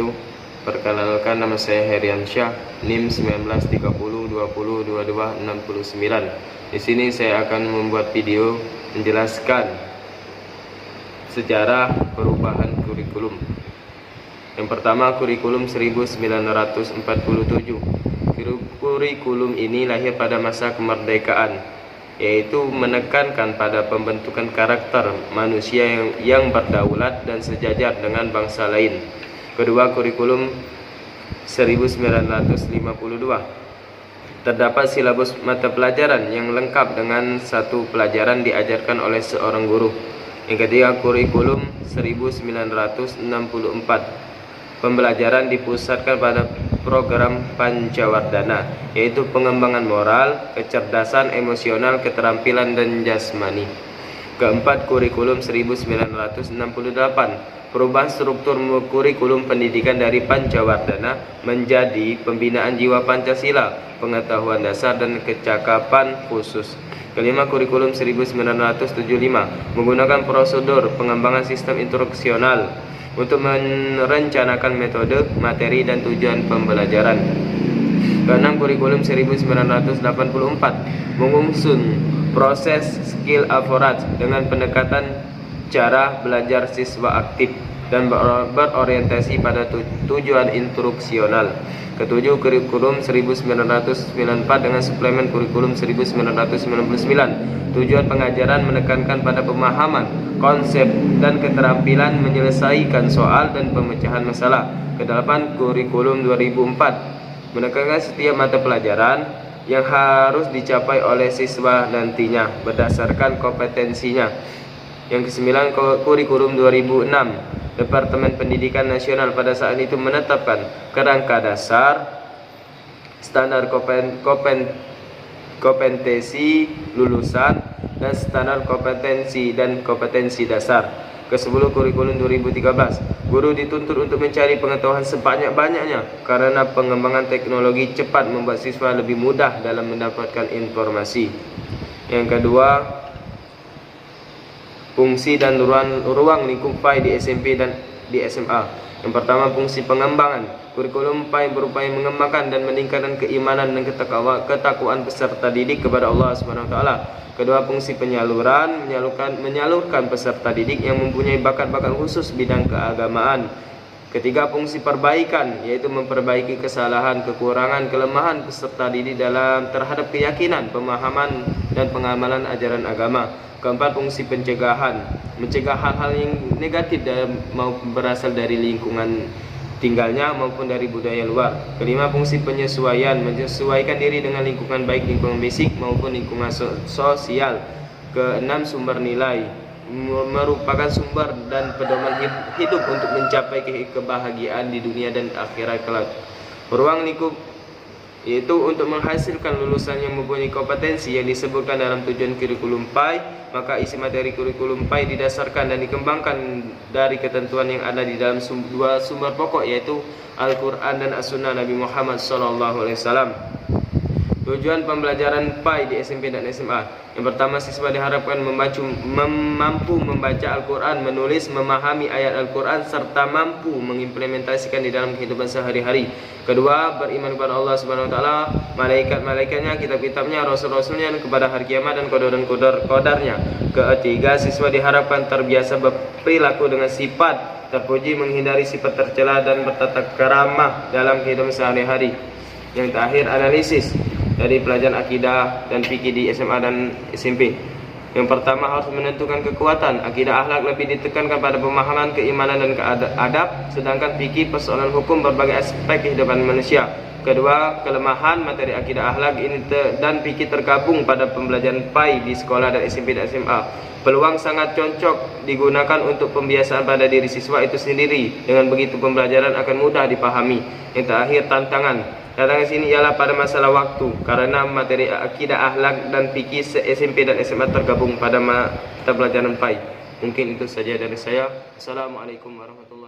wabarakatuh. Perkenalkan, nama saya Heriansyah, NIM 1930202269. Di sini saya akan membuat video menjelaskan sejarah perubahan kurikulum. Yang pertama, kurikulum 1947. Kurikulum ini lahir pada masa kemerdekaan, yaitu menekankan pada pembentukan karakter manusia yang berdaulat dan sejajar dengan bangsa lain. Kedua, kurikulum 1952. Terdapat silabus mata pelajaran yang lengkap dengan satu pelajaran diajarkan oleh seorang guru. Yang ketiga, kurikulum 1964. Pembelajaran dipusatkan pada program Pancawardhana, yaitu pengembangan moral, kecerdasan emosional, keterampilan, dan jasmani. Keempat, kurikulum 1968. Perubahan struktur kurikulum pendidikan dari Pancawardhana menjadi pembinaan jiwa Pancasila, pengetahuan dasar, dan kecakapan khusus. Kelima, kurikulum 1975 menggunakan prosedur pengembangan sistem instruksional untuk merencanakan metode, materi, dan tujuan pembelajaran. Keenam, kurikulum 1984 mengusung proses skill avorat dengan pendekatan cara belajar siswa aktif dan berorientasi pada tujuan instruksional. Ketujuh, kurikulum 1994 dengan suplemen kurikulum 1999. Tujuan pengajaran menekankan pada pemahaman, konsep, dan keterampilan menyelesaikan soal dan pemecahan masalah. Kedelapan, kurikulum 2004 menekankan setiap mata pelajaran yang harus dicapai oleh siswa nantinya berdasarkan kompetensinya. Yang kesembilan, kurikulum 2006. Departemen Pendidikan Nasional pada saat itu menetapkan kerangka dasar, standar kompetensi lulusan, dan standar kompetensi dan kompetensi dasar. Ke-10, kurikulum 2013. Guru dituntut untuk mencari pengetahuan sebanyak-banyaknya karena pengembangan teknologi cepat membuat siswa lebih mudah dalam mendapatkan informasi. Yang kedua, fungsi dan ruang lingkup PAI di SMP dan di SMA. Yang pertama, fungsi pengembangan. Kurikulum PAI berupaya mengembangkan dan meningkatkan keimanan dan ketakwaan peserta didik kepada Allah SWT. Kedua, fungsi penyaluran, menyalurkan peserta didik yang mempunyai bakat-bakat khusus bidang keagamaan. Ketiga, fungsi perbaikan, yaitu memperbaiki kesalahan, kekurangan, kelemahan peserta didik terhadap keyakinan, pemahaman, dan pengamalan ajaran agama. Keempat, fungsi pencegahan, mencegah hal-hal yang negatif berasal dari lingkungan tinggalnya maupun dari budaya luar. Kelima, fungsi penyesuaian, menyesuaikan diri dengan lingkungan, baik lingkungan fisik maupun lingkungan sosial. Keenam, sumber nilai, merupakan sumber dan pedoman hidup untuk mencapai kebahagiaan di dunia dan akhirat kelak. Ruang lingkup, yaitu untuk menghasilkan lulusan yang mempunyai kompetensi yang disebutkan dalam tujuan kurikulum PAI. Maka isi materi kurikulum PAI didasarkan dan dikembangkan dari ketentuan yang ada di dalam dua sumber pokok, yaitu Al-Quran dan As-Sunnah Nabi Muhammad SAW. Tujuan pembelajaran PAI di SMP dan SMA. Yang pertama, siswa diharapkan mampu membaca Al-Quran, menulis, memahami ayat Al-Quran, serta mampu mengimplementasikan di dalam kehidupan sehari-hari. Kedua, beriman kepada Allah SWT, malaikat-malaikatnya, kitab-kitabnya, rasul-rasulnya, dan kepada hari kiamat dan qada dan qadarnya. Ketiga, siswa diharapkan terbiasa berperilaku dengan sifat terpuji, menghindari sifat tercela, dan bertata keramah dalam kehidupan sehari-hari. Yang terakhir, analisis dari pelajaran akidah dan fikih di SMA dan SMP. Yang pertama, harus menentukan kekuatan. Akidah akhlak lebih ditekankan pada pemahaman, keimanan, dan adab, sedangkan fikih persoalan hukum berbagai aspek kehidupan manusia. Kedua, kelemahan materi akidah akhlak ini dan fikih tergabung pada pembelajaran PAI di sekolah dan SMP dan SMA. Peluang sangat cocok digunakan untuk pembiasaan pada diri siswa itu sendiri. Dengan begitu pembelajaran akan mudah dipahami. Yang terakhir, tantangan. Tantangan sini ialah pada masalah waktu, karena materi akidah akhlak dan fikih SMP dan SMA tergabung pada mata pelajaran PAI. Mungkin itu saja dari saya. Assalamualaikum warahmatullahi wabarakatuh.